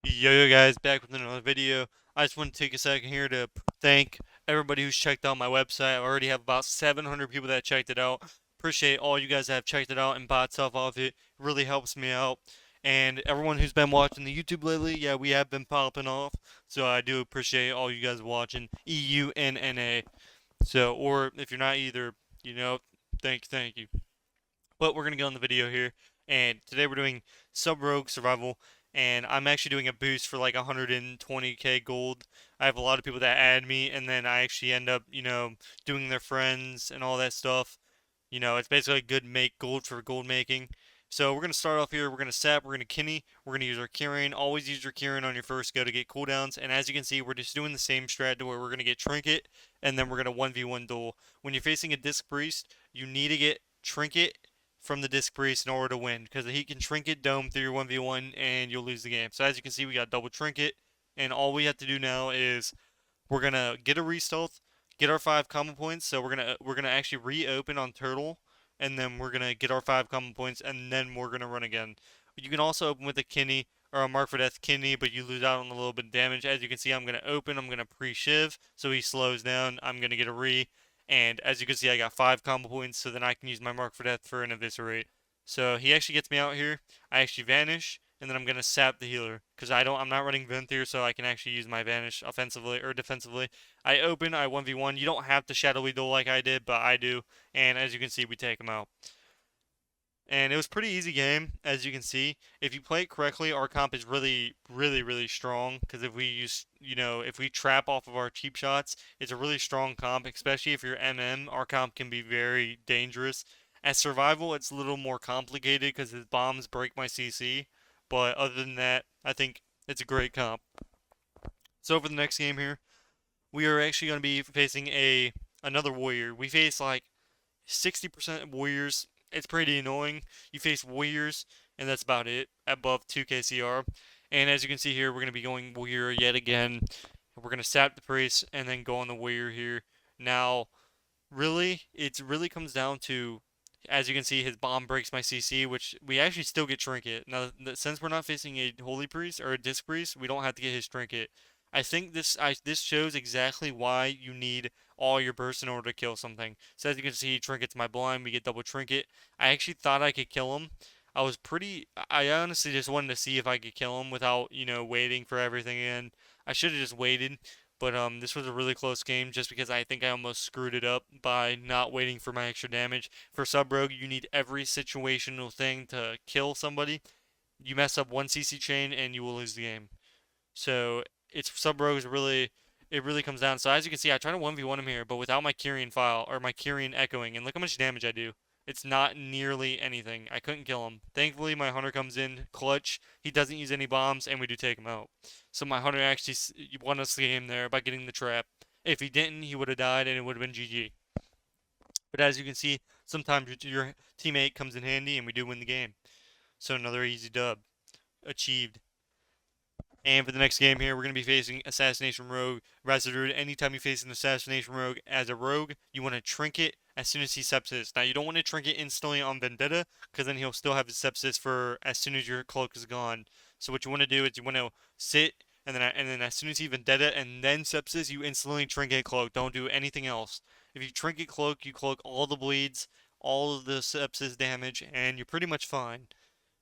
Yo guys, back with another video. I just want to take a second here to thank everybody who's checked out my website. I already have about 700 people that checked it out. Appreciate all you guys that have checked it out and bought stuff off it. It really helps me out. And everyone who's been watching the YouTube lately, yeah, we have been popping off. So I do appreciate all you guys watching. EUNNA. So, or if you're not either, you know, thank you. But we're gonna get on the video here, and today we're doing Sub Rogue Survival, and I'm actually doing a boost for like 120k gold. I have a lot of people that add me, and then I actually end up, doing their friends and all that stuff. It's basically a good make gold for gold making. So we're gonna start off here. We're gonna sap. We're gonna Kinney. We're gonna use our kyrian. Always use your kyrian on your first go to get cooldowns. And as you can see, we're just doing the same strat to where we're gonna get trinket, and then we're gonna 1v1 duel. When you're facing a disc priest, you need to get trinket from the disc priest in order to win, because he can trinket dome through your 1v1 and you'll lose the game. So as you can see, we got double trinket, and all we have to do now is we're gonna get a re-stealth, get our 5 combo points. So we're gonna actually reopen on turtle, and then we're gonna get our 5 combo points, and then we're gonna run again. You can also open with a kidney or a mark for death kidney, but you lose out on a little bit of damage. As you can see, I'm gonna open, I'm gonna pre-shiv, so he slows down. I'm gonna get a re, and as you can see, I got 5 combo points, so then I can use my mark for death for an eviscerate. So he actually gets me out here. I actually vanish, and then I'm gonna sap the healer because I'm not running Venthyr, so I can actually use my vanish offensively or defensively. I open, I 1v1. You don't have to shadowy duel like I did, but I do, and as you can see, we take him out. And it was a pretty easy game, as you can see. If you play it correctly, our comp is really strong. Because if we use, if we trap off of our cheap shots, it's a really strong comp. Especially if you're MM, our comp can be very dangerous. As survival, it's a little more complicated because his bombs break my CC. But other than that, I think it's a great comp. So for the next game here, we are actually going to be facing another warrior. We face like 60% warriors. It's pretty annoying. You face warriors, and that's about it, above 2k CR. And as you can see here, we're going to be going warrior yet again. We're going to sap the priest and then go on the warrior here. Now, really, it really comes down to, as you can see, his bomb breaks my CC, which we actually still get trinket. Now, since we're not facing a holy priest or a disc priest, we don't have to get his trinket. I think this shows exactly why you need all your bursts in order to kill something. So as you can see, he trinkets my blind. We get double trinket. I actually thought I could kill him. I honestly just wanted to see if I could kill him without, waiting for everything in. I should have just waited. But this was a really close game just because I think I almost screwed it up by not waiting for my extra damage. For sub rogue, you need every situational thing to kill somebody. You mess up one CC chain and you will lose the game. So it's sub rogue is really it really comes down. So as you can see, I try to 1v1 him here, but without my Kyrian file or my Kyrian echoing, and look how much damage I do. It's not nearly anything. I couldn't kill him. Thankfully, my hunter comes in clutch. He doesn't use any bombs, and we do take him out. So my hunter actually won us the game there by getting the trap. If he didn't, he would have died, and it would have been GG. But as you can see, sometimes your teammate comes in handy, and we do win the game. So another easy dub achieved. And for the next game here, we're going to be facing Assassination Rogue Residue. Anytime you face an Assassination Rogue as a rogue, you want to trinket as soon as he sepsis. Now, you don't want to trinket instantly on Vendetta, because then he'll still have his sepsis for as soon as your cloak is gone. So what you want to do is you want to sit, and then as soon as he Vendetta and then sepsis, you instantly trinket cloak. Don't do anything else. If you trinket cloak, you cloak all the bleeds, all of the sepsis damage, and you're pretty much fine.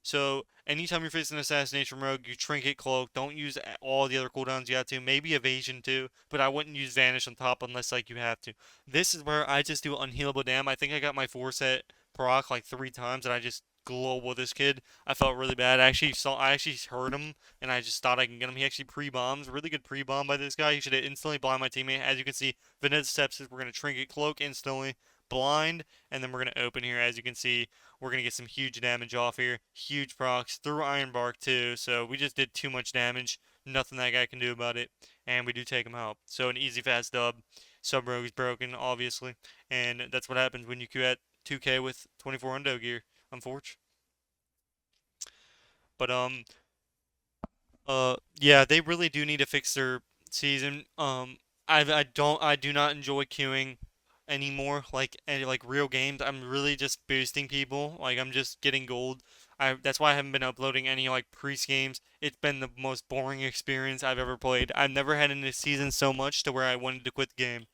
So anytime you're facing an assassination rogue, you trinket cloak. Don't use all the other cooldowns you have to. Maybe evasion too, but I wouldn't use vanish on top unless like you have to. This is where I just do unhealable dam. I think I got my 4-set proc like 3 times, and I just global this kid. I felt really bad. I actually heard him, and I just thought I can get him. He actually pre-bombs. Really good pre-bomb by this guy. He should have instantly blind my teammate. As you can see, Vanessa steps is we're gonna trinket cloak instantly, blind, and then we're gonna open here. As you can see, we're going to get some huge damage off here. Huge procs through Iron Bark too. So we just did too much damage. Nothing that guy can do about it. And we do take him out. So an easy fast dub. Sub Rogue is broken, obviously. And that's what happens when you queue at 2K with 24 hundo gear. Unfortunately. But yeah, they really do need to fix their season. I do not enjoy queuing anymore like real games. I'm really just boosting people. Like I'm just getting gold. That's why I haven't been uploading any like priest games. It's been the most boring experience I've ever played. I've never had in a season so much to where I wanted to quit the game.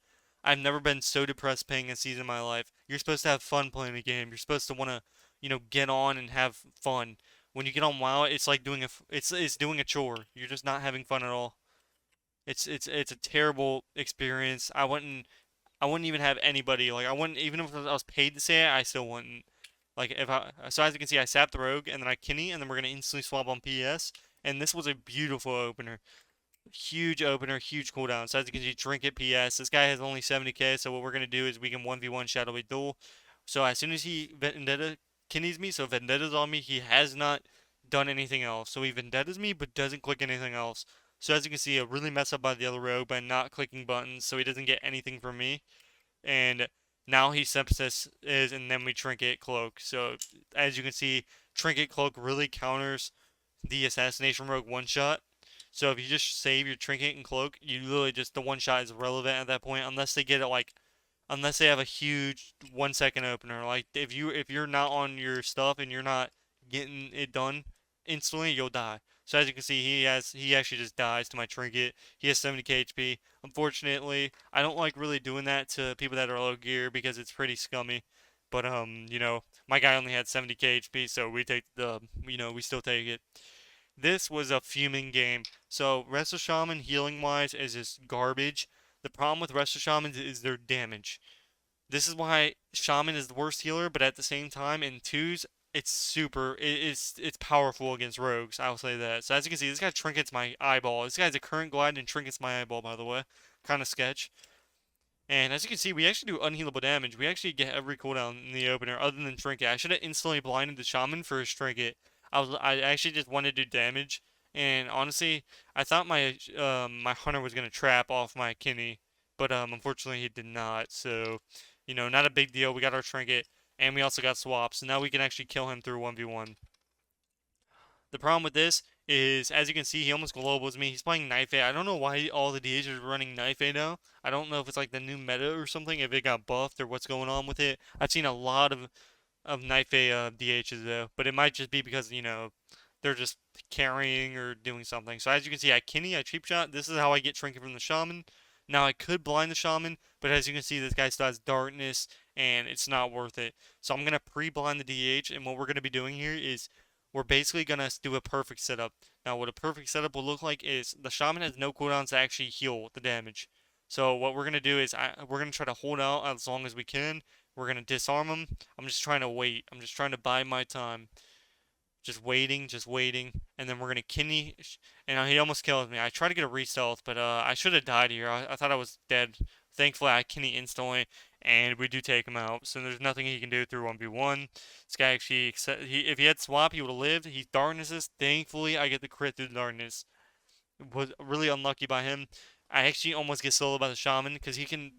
I've never been so depressed playing a season in my life. You're supposed to have fun playing a game. You're supposed to want to, get on and have fun. When you get on WoW, it's like it's doing a chore. You're just not having fun at all. It's a terrible experience. I wouldn't even have anybody like I wouldn't even if I was paid to say it, I still wouldn't. Like if I so as you can see, I sap the rogue and then I Kinney and then we're gonna instantly swap on PS. And this was a beautiful opener, huge opener, huge cooldown. So as you can see, trinket PS. This guy has only 70k. So what we're gonna do is we can 1v1 Shadow Blade duel. So as soon as he Vendetta Kinneys me, so Vendetta's on me, he has not done anything else. So he Vendettas me but doesn't click anything else. So as you can see, a really mess up by the other rogue by not clicking buttons, so he doesn't get anything from me. And now he sepsis is, and then we trinket cloak. So as you can see, trinket cloak really counters the assassination rogue one shot. So if you just save your trinket and cloak, you literally just the one shot is irrelevant at that point unless they get it like unless they have a huge 1 second opener. Like if you're not on your stuff and you're not getting it done instantly, you'll die. So as you can see, he actually just dies to my trinket. He has 70k HP. Unfortunately, I don't like really doing that to people that are low gear because it's pretty scummy. But my guy only had 70k HP, so we take we still take it. This was a fuming game. So Resto Shaman healing wise is just garbage. The problem with Resto Shamans is their damage. This is why Shaman is the worst healer, but at the same time in twos, it's powerful against rogues. I'll say that. So as you can see, this guy trinkets my eyeball. This guy's a current glide and trinkets my eyeball, by the way. Kind of sketch. And as you can see, we actually do unhealable damage. We actually get every cooldown in the opener, other than trinket. I should have instantly blinded the shaman for his trinket. I actually just wanted to do damage, and honestly, I thought my hunter was gonna trap off my Kinney, but unfortunately he did not. So, not a big deal. We got our trinket, and we also got swaps, so now we can actually kill him through 1v1. The problem with this is, as you can see, he almost globals me. He's playing Knife A. I don't know why all the DHs are running Knife A now. I don't know if it's like the new meta or something, if it got buffed or what's going on with it. I've seen a lot of Knife A DHs though, but it might just be because, they're just carrying or doing something. So as you can see, I Kinney, I cheap shot. This is how I get Trinket from the Shaman. Now I could blind the Shaman, but as you can see, this guy still has Darkness, and it's not worth it. So I'm going to pre-blind the DH, and what we're going to be doing here is we're basically going to do a perfect setup. Now what a perfect setup will look like is the Shaman has no cooldowns to actually heal the damage. So what we're going to do is we're going to try to hold out as long as we can. We're going to disarm him. I'm just trying to wait. I'm just trying to buy my time. Just waiting, and then we're gonna Kinney, and he almost kills me. I tried to get a re-stealth, but I should have died here. I thought I was dead. Thankfully, I Kinney instantly, and we do take him out. So there's nothing he can do through 1v1. This guy actually, if he had swap, he would have lived. He's darknesses. Thankfully, I get the crit through the darkness. Was really unlucky by him. I actually almost get soloed by the shaman because he can.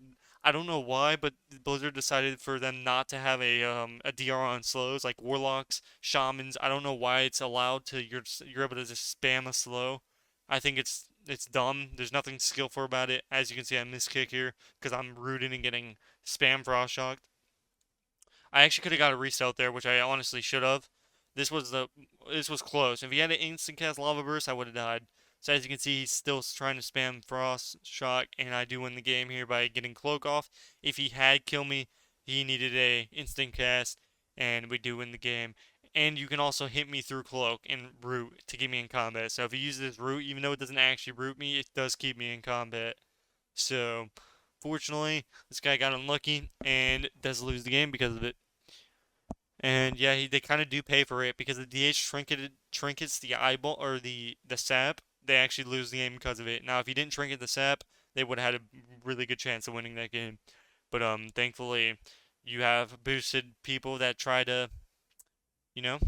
I don't know why, but Blizzard decided for them not to have a DR on slows like warlocks, shamans. I don't know why it's allowed to. You're able to just spam a slow. I think it's dumb. There's nothing skillful about it. As you can see, I miss kick here because I'm rooting and getting spam frost shocked. I actually could have got a restart there, which I honestly should have. This was close. If he had an instant cast lava burst, I would have died. So as you can see, he's still trying to spam frost shock, and I do win the game here by getting cloak off. If he had killed me, he needed a instant cast, and we do win the game. And you can also hit me through cloak and root to get me in combat. So if he uses this root, even though it doesn't actually root me, it does keep me in combat. So fortunately, this guy got unlucky and does lose the game because of it. And yeah, they kind of do pay for it because the DH trinkets the eyeball or the sap. They actually lose the game because of it. Now, if you didn't trinket the sap, they would have had a really good chance of winning that game. But thankfully, you have boosted people that try to, you know,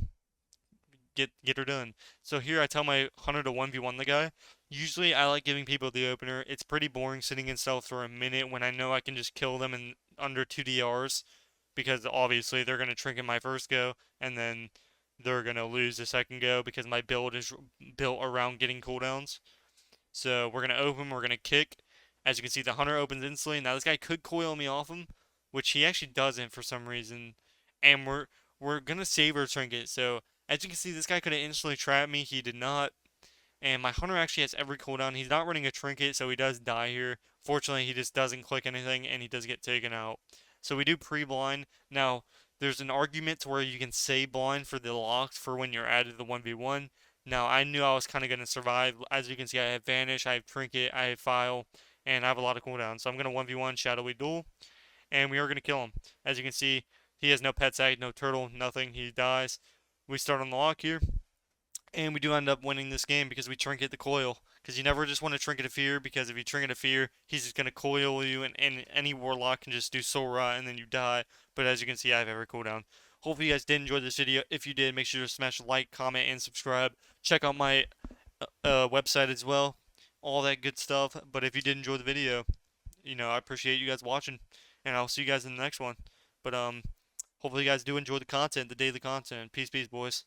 get her done. So here I tell my hunter to 1v1 the guy. Usually I like giving people the opener. It's pretty boring sitting in stealth for a minute when I know I can just kill them in under 2 DRs because obviously they're going to trinket my first go and then they're going to lose the second go because my build is built around getting cooldowns. So we're going to open, we're going to kick. As you can see, the hunter opens instantly. Now this guy could coil me off him, which he actually doesn't for some reason. And we're going to save our trinket. So As you can see, this guy could have instantly trapped me. He did not. And my hunter actually has every cooldown. He's not running a trinket, so he does die here. Fortunately, he just doesn't click anything, and he does get taken out. So we do pre-blind. Now, there's an argument to where you can save blind for the locks for when you're added to the 1v1. Now, I knew I was kind of going to survive. As you can see, I have Vanish, I have Trinket, I have File, and I have a lot of cooldowns. So I'm going to 1v1 Shadowy Duel, and we are going to kill him. As you can see, he has no pet sack, no turtle, nothing. He dies. We start on the lock here. And we do end up winning this game because we trinket the coil. Because you never just want to trinket a fear, because if you trinket a fear, he's just going to coil you, and any warlock can just do soul rot, and then you die. But as you can see, I have every cooldown. Hopefully you guys did enjoy this video. If you did, make sure to smash like, comment, and subscribe. Check out my website as well. All that good stuff. But if you did enjoy the video, I appreciate you guys watching. And I'll see you guys in the next one. But hopefully you guys do enjoy the content, the daily content. Peace, peace, boys.